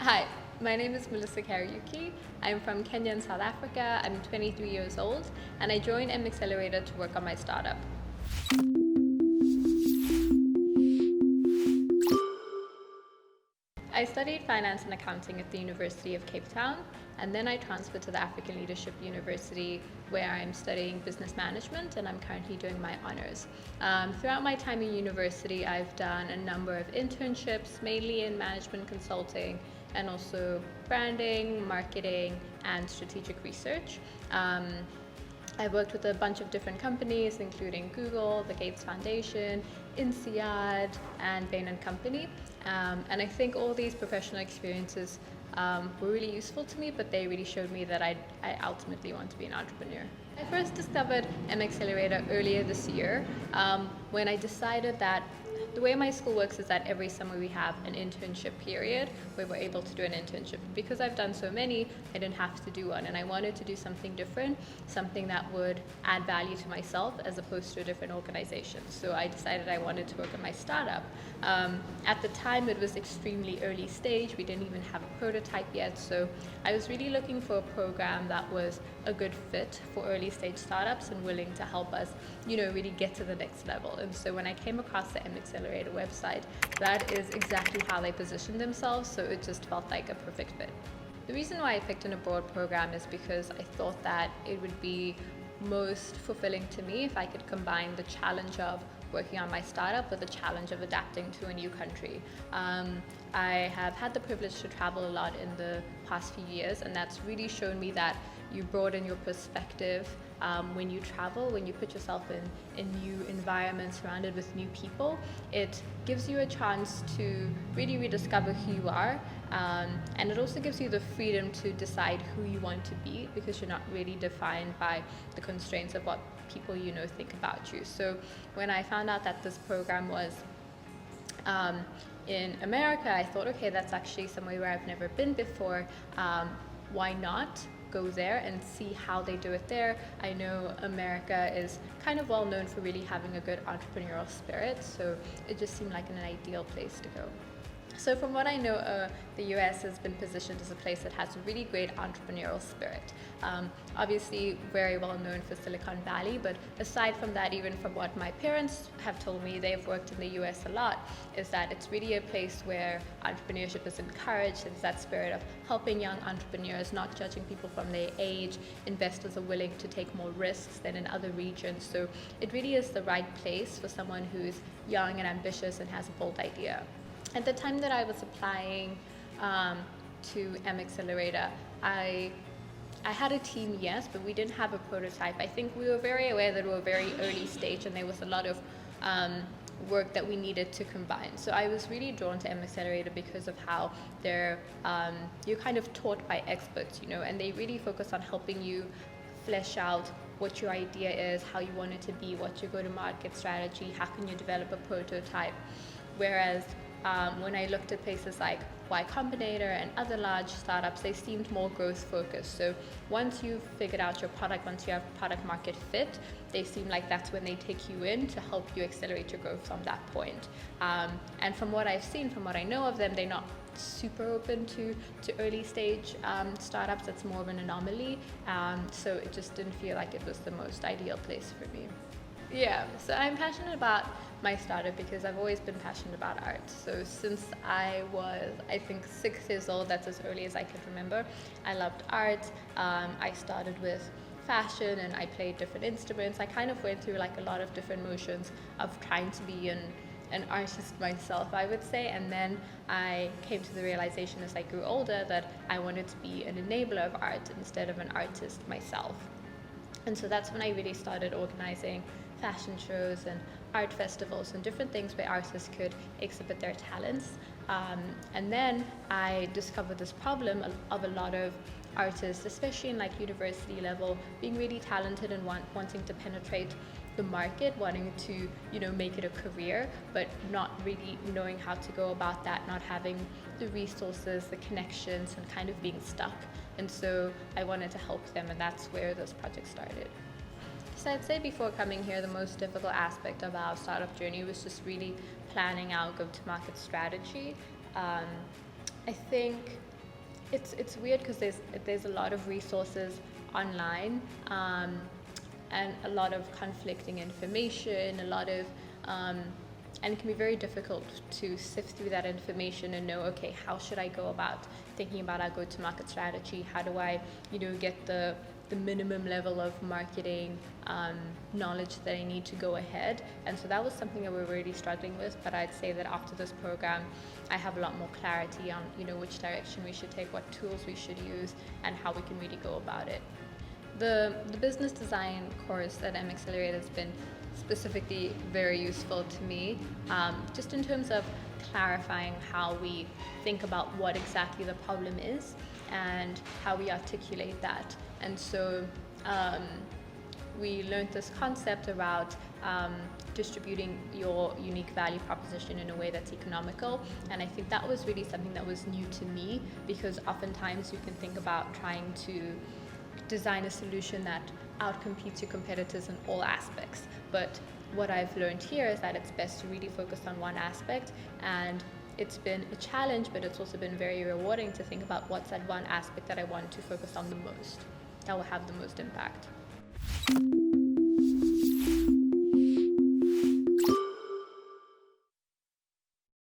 Hi, my name is Melissa Kariuki. I'm from Kenya and South Africa. I'm 23 years old and I joined M Accelerator to work on my startup. I studied finance and accounting at the University of Cape Town, and then I transferred to the African Leadership University where I'm studying business management and I'm currently doing my honors. Throughout my time in university, I've done a number of internships, mainly in management consulting and also branding, marketing, and strategic research. I worked with a bunch of different companies, including Google, the Gates Foundation, INSEAD, and Bain and Company. And I think all these professional experiences were really useful to me, but they really showed me that I ultimately want to be an entrepreneur. I first discovered M Accelerator earlier this year when I decided that the way my school works is that every summer we have an internship period where we're able to do an internship. Because I've done so many, I didn't have to do one, and I wanted to do something different, something that would add value to myself as opposed to a different organization. So I decided I wanted to work on my startup. At the time, it was extremely early stage. We didn't even have a prototype yet, so I was really looking for a program that was a good fit for early stage startups and willing to help us, really get to the next level. And so when I came across the M Accelerator website, that is exactly how they positioned themselves, so it just felt like a perfect fit. The reason why I picked an abroad program is because I thought that it would be most fulfilling to me if I could combine the challenge of working on my startup with the challenge of adapting to a new country. I have had the privilege to travel a lot in the past few years, and that's really shown me that you broaden your perspective when you travel, when you put yourself in new environments surrounded with new people. It gives you a chance to really rediscover who you are, and it also gives you the freedom to decide who you want to be, because you're not really defined by the constraints of what people think about you. So when I found out that this program was in America, I thought, okay, that's actually somewhere where I've never been before. Why not go there and see how they do it there? I know America is kind of well known for really having a good entrepreneurial spirit, so it just seemed like an ideal place to go. So from what I know, the US has been positioned as a place that has a really great entrepreneurial spirit. Obviously very well known for Silicon Valley, but aside from that, even from what my parents have told me, they've worked in the US a lot, is that it's really a place where entrepreneurship is encouraged. It's that spirit of helping young entrepreneurs, not judging people from their age. Investors are willing to take more risks than in other regions. So it really is the right place for someone who's young and ambitious and has a bold idea. At the time that I was applying to M Accelerator, I had a team, yes, but we didn't have a prototype. I think we were very aware that we were very early stage and there was a lot of work that we needed to combine. So I was really drawn to M Accelerator because of how you're kind of taught by experts, and they really focus on helping you flesh out what your idea is, how you want it to be, what's your go-to-market strategy, how can you develop a prototype. Whereas when I looked at places like Y Combinator and other large startups, they seemed more growth focused. So once you've figured out your product, once you have product market fit, they seem like that's when they take you in to help you accelerate your growth from that point. And from what I've seen, from what I know of them, they're not super open to early stage startups. That's more of an anomaly. So it just didn't feel like it was the most ideal place for me. Yeah, so I'm passionate about my startup because I've always been passionate about art. So since I was, I think, 6 years old, that's as early as I could remember, I loved art. I started with fashion and I played different instruments. I kind of went through like a lot of different motions of trying to be an artist myself, I would say. And then I came to the realization as I grew older that I wanted to be an enabler of art instead of an artist myself. And so that's when I really started organizing fashion shows and art festivals and different things where artists could exhibit their talents. And then I discovered this problem of a lot of artists, especially in like university level, being really talented and wanting to penetrate the market, wanting to make it a career, but not really knowing how to go about that, not having the resources, the connections, and kind of being stuck. And so I wanted to help them, and that's where this project started. So I'd say before coming here, the most difficult aspect of our startup journey was just really planning our go-to-market strategy. I think It's weird because there's a lot of resources online, and a lot of conflicting information, a lot of and it can be very difficult to sift through that information and know, okay, how should I go about thinking about our go-to-market strategy? How do I, get the minimum level of marketing knowledge that I need to go ahead? And so that was something that we were really struggling with. But I'd say that after this program, I have a lot more clarity on, which direction we should take, what tools we should use, and how we can really go about it. The business design course at M Accelerator has been specifically very useful to me, just in terms of clarifying how we think about what exactly the problem is and how we articulate that. And so we learned this concept about distributing your unique value proposition in a way that's economical. And I think that was really something that was new to me, because oftentimes you can think about trying to design a solution that outcompetes your competitors in all aspects. But what I've learned here is that it's best to really focus on one aspect, and it's been a challenge, but it's also been very rewarding to think about what's that one aspect that I want to focus on the most, that will have the most impact.